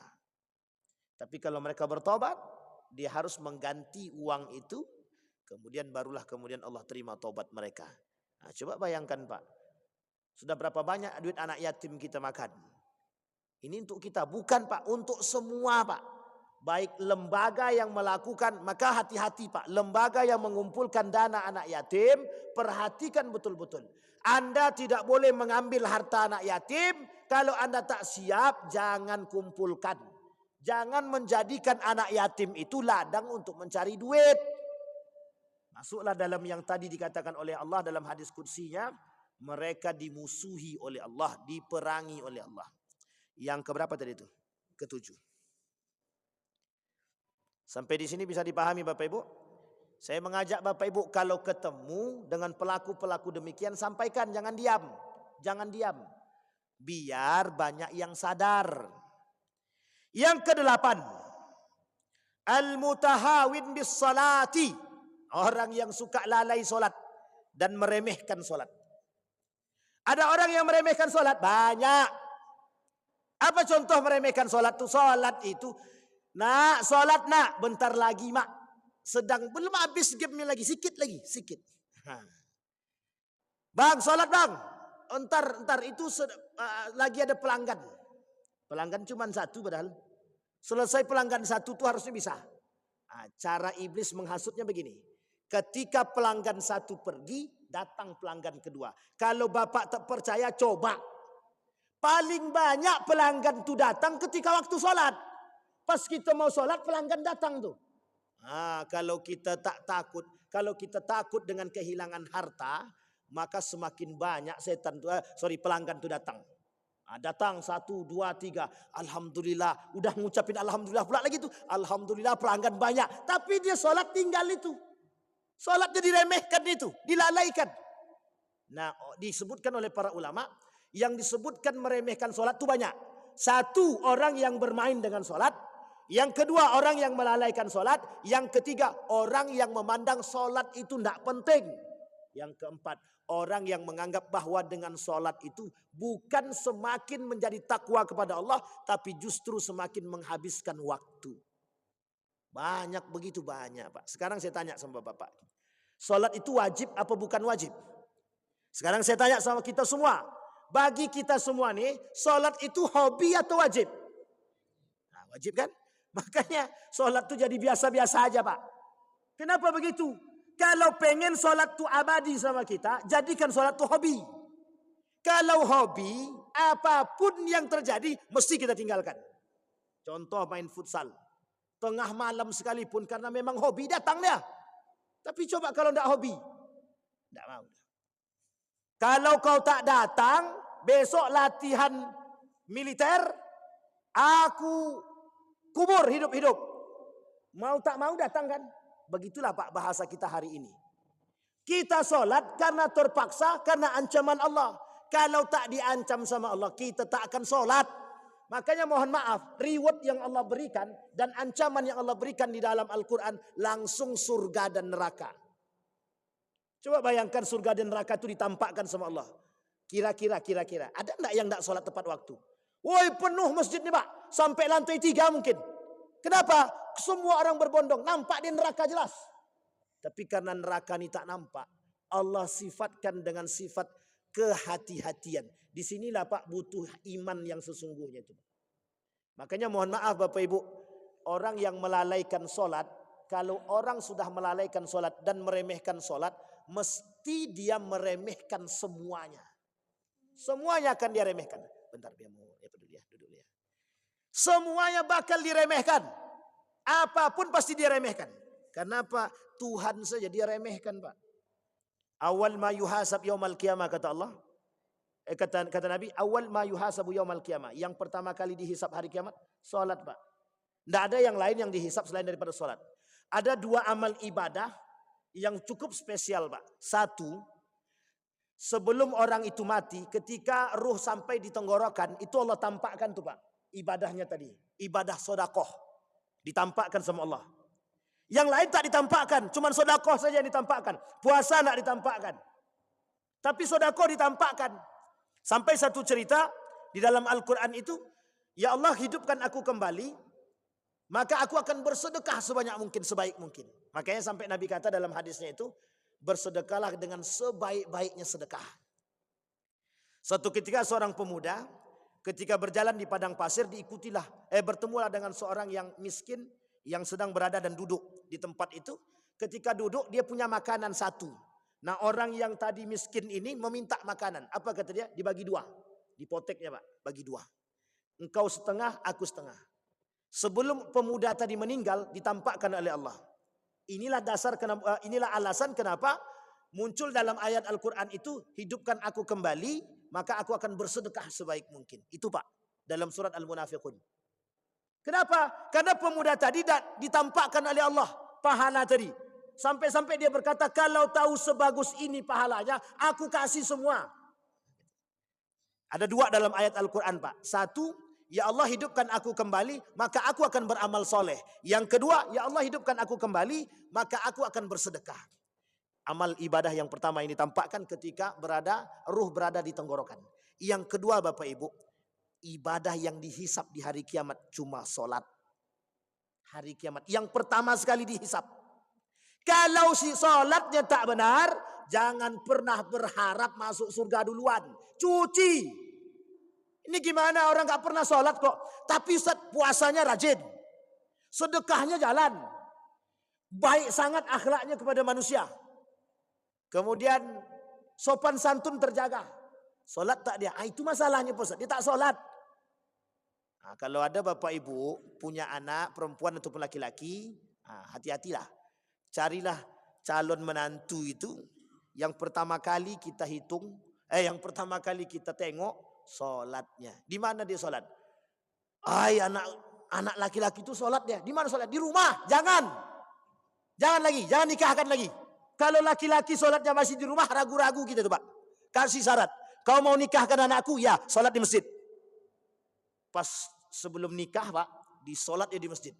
Tapi kalau mereka bertobat, dia harus mengganti uang itu, kemudian barulah Allah terima tobat mereka. Nah, coba bayangkan Pak, sudah berapa banyak duit anak yatim kita makan? Ini untuk kita, bukan Pak, untuk semua Pak. Baik lembaga yang melakukan, maka hati-hati Pak. Lembaga yang mengumpulkan dana anak yatim, perhatikan betul-betul. Anda tidak boleh mengambil harta anak yatim. Kalau Anda tak siap, jangan kumpulkan. Jangan menjadikan anak yatim itu ladang untuk mencari duit. Masuklah dalam yang tadi dikatakan oleh Allah dalam hadis kursinya. Mereka dimusuhi oleh Allah, diperangi oleh Allah. Yang keberapa tadi itu? Ketujuh. Sampai di sini bisa dipahami Bapak Ibu? Saya mengajak Bapak Ibu kalau ketemu dengan pelaku-pelaku demikian sampaikan, jangan diam. Jangan diam. Biar banyak yang sadar. Yang kedelapan, al-mutahawin bis salati. Orang yang suka lalai solat dan meremehkan solat. Ada orang yang meremehkan solat banyak. Apa contoh meremehkan solat itu? Solat itu, nak solat nak, bentar lagi mak. Sedang belum habis game-nya lagi, sikit lagi, sikit. Bang, solat bang. Entar itu lagi ada pelanggan. Pelanggan cuma satu padahal. Selesai pelanggan satu tuh harusnya bisa. Cara iblis menghasutnya begini. Ketika pelanggan satu pergi, datang pelanggan kedua. Kalau Bapak tak percaya, coba. Paling banyak pelanggan itu datang ketika waktu solat. Pas kita mau solat, pelanggan datang tuh. Kalau kita tak takut, kalau kita takut dengan kehilangan harta, maka semakin banyak pelanggan itu datang. Datang 1, 2, 3, alhamdulillah, udah ngucapin alhamdulillah pula lagi tuh, alhamdulillah pelanggan banyak, tapi dia solat tinggal itu, solatnya diremehkan itu, dilalaikan. Nah, disebutkan oleh para ulama, yang disebutkan meremehkan solat itu banyak. Satu, orang yang bermain dengan solat. Yang kedua, orang yang melalaikan solat. Yang ketiga, orang yang memandang solat itu tidak penting. Yang keempat, orang yang menganggap bahwa dengan solat itu bukan semakin menjadi takwa kepada Allah, tapi justru semakin menghabiskan waktu. Banyak, begitu banyak Pak. Sekarang saya tanya sama Bapak, solat itu wajib apa bukan wajib? Sekarang saya tanya sama kita semua, bagi kita semua nih, solat itu hobi atau wajib? Nah, wajib kan? Makanya solat itu jadi biasa-biasa aja Pak. Kenapa begitu? Kalau pengen solat itu abadi sama kita, jadikan solat itu hobi. Kalau hobi, apapun yang terjadi, mesti kita tinggalkan. Contoh main futsal. Tengah malam sekalipun, karena memang hobi, datang dia. Tapi coba kalau tidak hobi, tidak mau. Kalau kau tak datang, besok latihan militer, aku kubur hidup-hidup. Mau tak mau datang kan? Begitulah Pak bahasa kita hari ini. Kita solat karena terpaksa, karena ancaman Allah. Kalau tak diancam sama Allah, kita tak akan solat. Makanya mohon maaf, reward yang Allah berikan dan ancaman yang Allah berikan di dalam Al-Quran langsung surga dan neraka. Coba bayangkan surga dan neraka itu ditampakkan sama Allah. Kira-kira ada enggak yang enggak solat tepat waktu? Woi, penuh masjid nih Pak, sampai lantai 3 mungkin. Kenapa? Semua orang berbondong, nampak di neraka jelas. Tapi karena neraka ini tak nampak, Allah sifatkan dengan sifat kehati-hatian. Disinilah Pak butuh iman yang sesungguhnya itu. Makanya mohon maaf Bapak Ibu, orang yang melalaikan solat, kalau orang sudah melalaikan solat dan meremehkan solat, mesti dia meremehkan semuanya. Semuanya akan dia remehkan. Bentar dia mau duduk ya. Semuanya bakal diremehkan. Apapun pasti dia remehkan. Kenapa? Tuhan saja dia remehkan Pak. Awal ma yuhasab yaumal qiyamah kata Allah. Kata Nabi, awal ma yuhasabu yaumal qiyamah. Yang pertama kali dihisab hari kiamat, salat Pak. Tidak ada yang lain yang dihisab selain daripada salat. Ada 2 amal ibadah yang cukup spesial Pak. Satu, sebelum orang itu mati, ketika ruh sampai di tenggorokan, itu Allah tampakkan tuh Pak. Ibadahnya tadi, ibadah sodakoh. Ditampakkan sama Allah. Yang lain tak ditampakkan, cuma sodakoh saja yang ditampakkan. Puasa nak ditampakkan. Tapi sodakoh ditampakkan. Sampai satu cerita di dalam Al-Quran itu, ya Allah hidupkan aku kembali, maka aku akan bersedekah sebanyak mungkin, sebaik mungkin. Makanya sampai Nabi kata dalam hadisnya itu, bersedekahlah dengan sebaik-baiknya sedekah. Suatu ketika seorang pemuda, ketika berjalan di padang pasir, bertemulah dengan seorang yang miskin, yang sedang berada dan duduk di tempat itu. Ketika duduk, dia punya makanan satu. Nah, orang yang tadi miskin ini meminta makanan. Apa kata dia? Dibagi 2. Dipoteknya Pak, bagi 2. Engkau setengah, aku setengah. Sebelum pemuda tadi meninggal, ditampakkan oleh Allah. Inilah alasan kenapa muncul dalam ayat Al-Quran itu, hidupkan aku kembali, maka aku akan bersedekah sebaik mungkin. Itu Pak, dalam surat Al-Munafiqun. Kenapa? Karena pemuda tadi ditampakkan oleh Allah pahala tadi. Sampai-sampai dia berkata, kalau tahu sebagus ini pahalanya, aku kasih semua. Ada dua dalam ayat Al-Quran, Pak. Satu, ya Allah hidupkan aku kembali, maka aku akan beramal soleh. Yang kedua, ya Allah hidupkan aku kembali, maka aku akan bersedekah. Amal ibadah yang pertama ini tampakkan ketika ruh berada di tenggorokan. Yang kedua Bapak Ibu, ibadah yang dihisap di hari kiamat cuma solat. Hari kiamat yang pertama sekali dihisap. Kalau si solatnya tak benar, jangan pernah berharap masuk surga duluan. Cuci. Ini gimana orang gak pernah solat kok. Tapi Ustaz puasanya rajin. Sedekahnya jalan. Baik sangat akhlaknya kepada manusia. Kemudian sopan santun terjaga. Solat tak dia. Itu masalahnya Ustaz. Dia tak solat. Nah, kalau ada bapak ibu punya anak perempuan ataupun laki-laki, hati-hatilah. Carilah calon menantu itu. Yang pertama kali kita hitung. Yang pertama kali kita tengok solatnya. Di mana dia solat? Anak laki-laki itu solat dia. Di mana solat? Di rumah. Jangan lagi. Jangan nikahkan lagi. Kalau laki-laki solatnya masih di rumah, ragu-ragu kita tuh Pak. Kasih syarat. Kau mau nikahkan anakku? Ya, solat di masjid. Pas sebelum nikah Pak, disolat ya di masjid.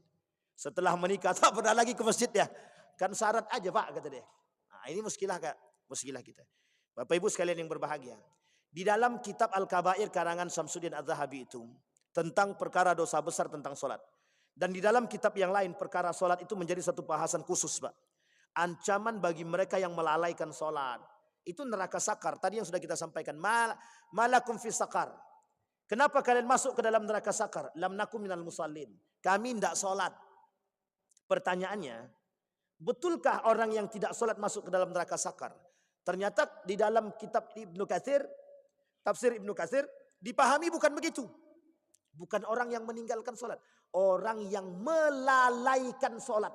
Setelah menikah, tak pernah lagi ke masjid ya. Kan syarat aja Pak, kata dia. Nah, ini muskilah kita. Bapak Ibu sekalian yang berbahagia. Di dalam kitab Al-Kabair karangan Samsuddin Az-Zahabi itu, tentang perkara dosa besar tentang solat. Dan di dalam kitab yang lain, perkara solat itu menjadi satu bahasan khusus Pak. Ancaman bagi mereka yang melalaikan solat. Itu neraka sakar. Tadi yang sudah kita sampaikan. Malakum fi sakar. Kenapa kalian masuk ke dalam neraka sakar? Lam nakum minal musallin. Kami tidak solat. Pertanyaannya, betulkah orang yang tidak solat masuk ke dalam neraka sakar? Ternyata di dalam kitab Ibnu Katsir, tafsir Ibnu Katsir, dipahami bukan begitu. Bukan orang yang meninggalkan solat. Orang yang melalaikan solat.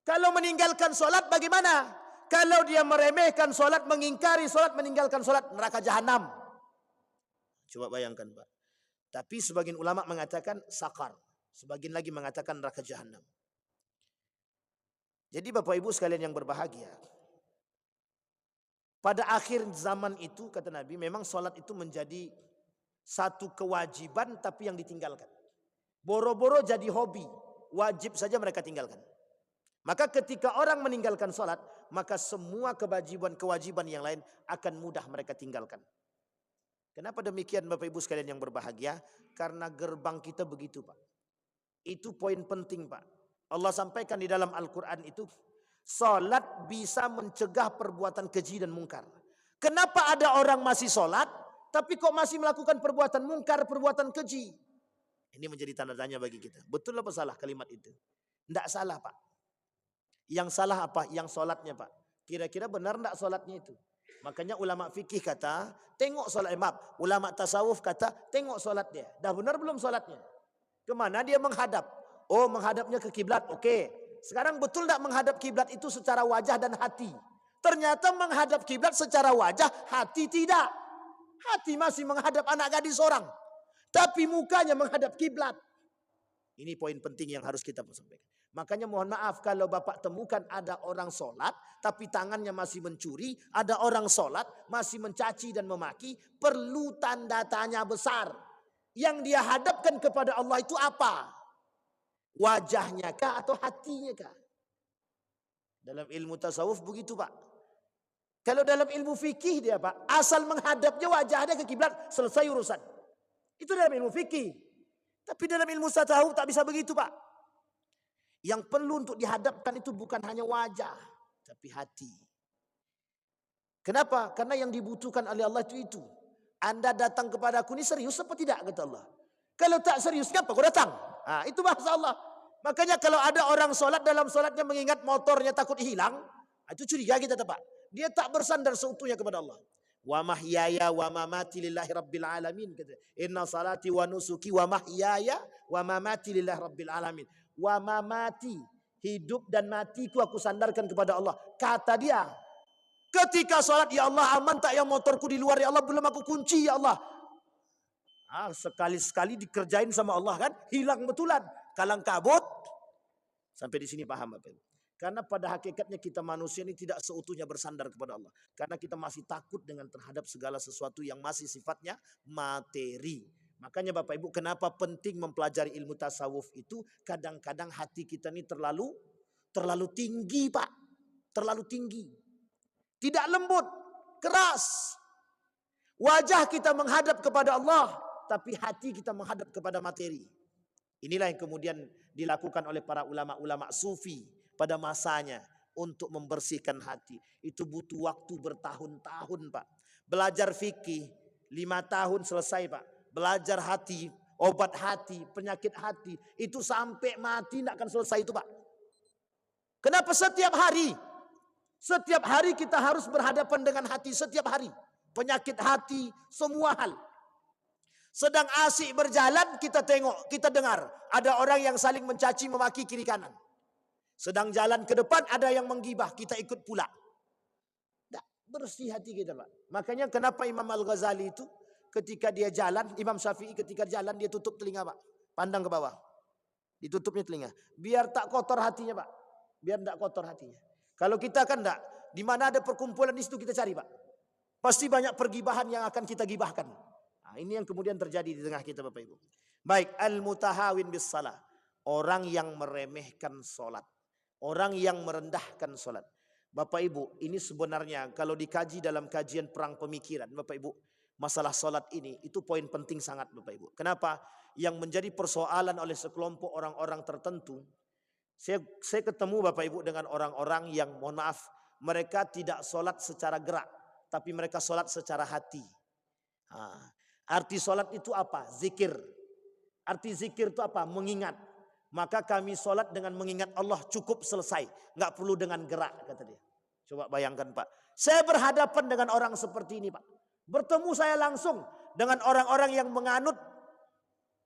Kalau meninggalkan solat bagaimana? Kalau dia meremehkan solat, mengingkari solat, meninggalkan solat, neraka jahanam. Coba bayangkan Pak. Tapi sebagian ulama mengatakan sakar. Sebagian lagi mengatakan neraka jahanam. Jadi Bapak Ibu sekalian yang berbahagia. Pada akhir zaman itu kata Nabi, memang solat itu menjadi satu kewajiban tapi yang ditinggalkan. Boro-boro jadi hobi. Wajib saja mereka tinggalkan. Maka ketika orang meninggalkan solat, maka semua kewajiban yang lain akan mudah mereka tinggalkan. Kenapa demikian Bapak Ibu sekalian yang berbahagia? Karena gerbang kita begitu Pak. Itu poin penting Pak. Allah sampaikan di dalam Al-Quran itu, solat bisa mencegah perbuatan keji dan mungkar. Kenapa ada orang masih solat, tapi kok masih melakukan perbuatan mungkar, perbuatan keji? Ini menjadi tanda tanya bagi kita. Betul apa salah kalimat itu? Tidak salah Pak. Yang salah apa? Yang solatnya Pak. Kira-kira benar tidak solatnya itu? Makanya ulama fikih kata, tengok solat imam. Ulama tasawuf kata, tengok solat dia. Dah benar belum solatnya? Kemana dia menghadap? Oh, menghadapnya ke kiblat. Oke. Sekarang betul tidak menghadap kiblat itu secara wajah dan hati? Ternyata menghadap kiblat secara wajah, hati tidak. Hati masih menghadap anak gadis orang. Tapi mukanya menghadap kiblat. Ini poin penting yang harus kita sampaikan. Makanya mohon maaf kalau Bapak temukan ada orang solat tapi tangannya masih mencuri, ada orang solat masih mencaci dan memaki, perlu tanda tanya besar. Yang dia hadapkan kepada Allah itu apa? Wajahnya kah atau hatinya kah? Dalam ilmu tasawuf begitu Pak. Kalau dalam ilmu fikih dia Pak, asal menghadapnya wajahnya ke kiblat, selesai urusan. Itu dalam ilmu fikih. Tapi dalam ilmu tasawuf tak bisa begitu Pak. Yang perlu untuk dihadapkan itu bukan hanya wajah, tapi hati. Kenapa? Karena yang dibutuhkan oleh Allah itu. Anda datang kepada aku ini serius apa tidak? Kata Allah. Kalau tak serius, kenapa kau datang? Itu bahasa Allah. Makanya kalau ada orang solat dalam solatnya mengingat motornya takut hilang, itu curiga kita Pak. Dia tak bersandar seutuhnya kepada Allah. Wa mahyaya wa mamati lillahi rabbil alamin. Inna salati wa nusuki wa mahyaya wa mamati lillahi rabbil alamin. Wa mamati, hidup dan matiku aku sandarkan kepada Allah. Kata dia, ketika sholat, ya Allah aman tak yang motorku di luar, ya Allah belum aku kunci ya Allah. Sekali-sekali dikerjain sama Allah kan, hilang betulan, kalang kabut. Sampai di sini paham Bapak? Karena pada hakikatnya kita manusia ini tidak seutuhnya bersandar kepada Allah. Karena kita masih takut dengan terhadap segala sesuatu yang masih sifatnya materi. Makanya Bapak Ibu, kenapa penting mempelajari ilmu tasawuf itu? Kadang-kadang hati kita ini terlalu tinggi Pak. Terlalu tinggi. Tidak lembut, keras. Wajah kita menghadap kepada Allah, tapi hati kita menghadap kepada materi. Inilah yang kemudian dilakukan oleh para ulama-ulama sufi pada masanya untuk membersihkan hati. Itu butuh waktu bertahun-tahun Pak. Belajar fikih 5 tahun selesai Pak. Belajar hati, obat hati, penyakit hati. Itu sampai mati tidak akan selesai itu Pak. Kenapa setiap hari? Setiap hari kita harus berhadapan dengan hati setiap hari. Penyakit hati, semua hal. Sedang asik berjalan kita tengok, kita dengar. Ada orang yang saling mencaci memaki kiri kanan. Sedang jalan ke depan ada yang menggibah, kita ikut pula. Tak bersih hati kita Pak. Makanya kenapa Imam Al-Ghazali itu ketika dia jalan, Imam Syafi'i ketika jalan dia tutup telinga Pak. Pandang ke bawah. Ditutupnya telinga. Biar tak kotor hatinya Pak. Biar tak kotor hatinya. Kalau kita kan enggak, di mana ada perkumpulan di situ kita cari Pak. Pasti banyak pergibahan yang akan kita gibahkan. Nah, ini yang kemudian terjadi di tengah kita Bapak Ibu. Baik, al-mutahawin bis salah. Orang yang meremehkan sholat. Orang yang merendahkan sholat. Bapak Ibu, ini sebenarnya kalau dikaji dalam kajian perang pemikiran Bapak Ibu. Masalah sholat ini, itu poin penting sangat Bapak Ibu. Kenapa? Yang menjadi persoalan oleh sekelompok orang-orang tertentu. Saya ketemu Bapak Ibu dengan orang-orang yang mohon maaf. Mereka tidak sholat secara gerak. Tapi mereka sholat secara hati. Arti sholat itu apa? Zikir. Arti zikir itu apa? Mengingat. Maka kami sholat dengan mengingat Allah cukup selesai. Nggak perlu dengan gerak kata dia. Coba bayangkan Pak. Saya berhadapan dengan orang seperti ini Pak. Bertemu saya langsung dengan orang-orang yang menganut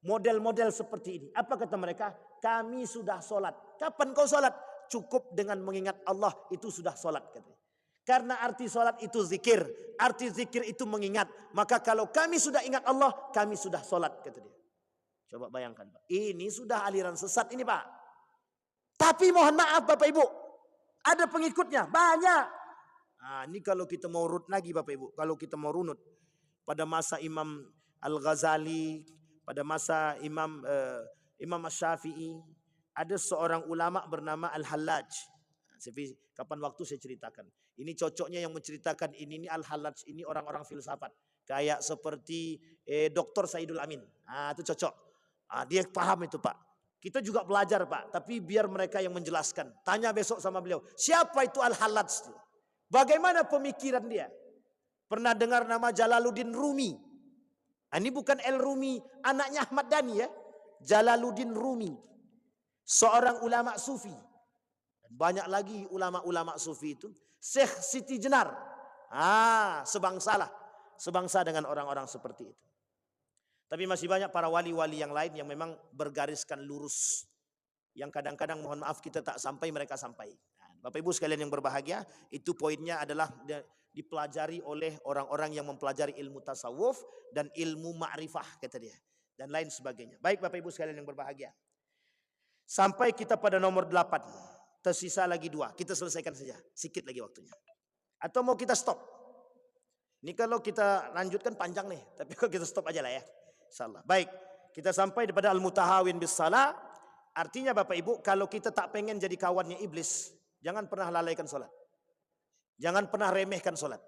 model-model seperti ini. Apa kata mereka? Kami sudah sholat. Kapan kau sholat? Cukup dengan mengingat Allah itu sudah sholat kata dia. Karena arti sholat itu zikir. Arti zikir itu mengingat. Maka kalau kami sudah ingat Allah, kami sudah sholat kata dia. Coba bayangkan Pak. Ini sudah aliran sesat ini Pak. Tapi mohon maaf Bapak Ibu. Ada pengikutnya. Banyak. Nah, ini kalau kita mau runut lagi Bapak Ibu. Kalau kita mau runut. Pada masa Imam Al-Ghazali. Pada masa Imam Syafi'i. Ada seorang ulama bernama Al-Hallaj. Kapan waktu saya ceritakan. Ini cocoknya yang menceritakan ini Al-Hallaj ini orang-orang filsafat. Kayak seperti Dr. Saidul Amin. Itu cocok. Dia paham itu Pak. Kita juga belajar Pak. Tapi biar mereka yang menjelaskan. Tanya besok sama beliau. Siapa itu Al-Hallaj? Bagaimana pemikiran dia? Pernah dengar nama Jalaluddin Rumi? Ini bukan El-Rumi. Anaknya Ahmad Dhani ya. Jalaluddin Rumi. Seorang ulama sufi. Banyak lagi ulama-ulama sufi itu. Syekh Siti Jenar. Sebangsa dengan orang-orang seperti itu. Tapi masih banyak para wali-wali yang lain yang memang bergariskan lurus. Yang kadang-kadang mohon maaf kita tak sampai, mereka sampai. Bapak Ibu sekalian yang berbahagia, itu poinnya adalah dipelajari oleh orang-orang yang mempelajari ilmu tasawuf dan ilmu ma'rifah kata dia. Dan lain sebagainya. Baik Bapak Ibu sekalian yang berbahagia. Sampai kita pada nomor 8. Tersisa lagi 2. Kita selesaikan saja. Sikit lagi waktunya. Atau mau kita stop? Ini kalau kita lanjutkan panjang nih. Tapi kalau kita stop aja lah ya. Insyaallah. Baik. Kita sampai pada al-mutahawin bis salah. Artinya Bapak Ibu. Kalau kita tak pengen jadi kawannya iblis. Jangan pernah lalaikan sholat. Jangan pernah remehkan sholat.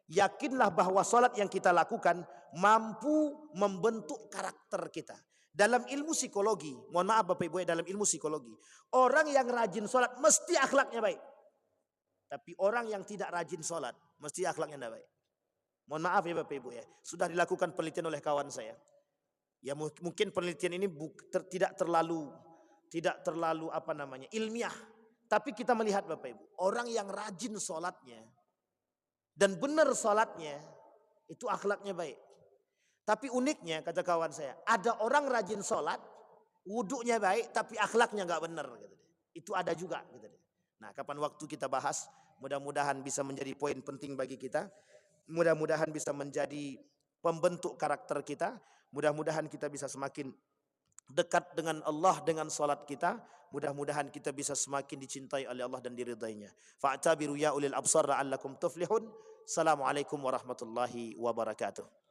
Yakinlah bahwa sholat yang kita lakukan. Mampu membentuk karakter kita. Dalam ilmu psikologi, mohon maaf Bapak Ibu ya, dalam ilmu psikologi, orang yang rajin sholat mesti akhlaknya baik. Tapi orang yang tidak rajin sholat, mesti akhlaknya tidak baik. Mohon maaf ya Bapak Ibu ya, sudah dilakukan penelitian oleh kawan saya. Ya mungkin penelitian ini tidak terlalu ilmiah. Tapi kita melihat Bapak Ibu, orang yang rajin sholatnya dan benar sholatnya, itu akhlaknya baik. Tapi uniknya kata kawan saya, ada orang rajin sholat, wuduknya baik, tapi akhlaknya nggak benar. Itu ada juga. Nah, kapan waktu kita bahas, mudah-mudahan bisa menjadi poin penting bagi kita. Mudah-mudahan bisa menjadi pembentuk karakter kita. Mudah-mudahan kita bisa semakin dekat dengan Allah dengan salat kita. Mudah-mudahan kita bisa semakin dicintai oleh Allah dan diridainya. Fa'tabiru ya ulil absar la'allakum tuflihun. Assalamualaikum warahmatullahi wabarakatuh.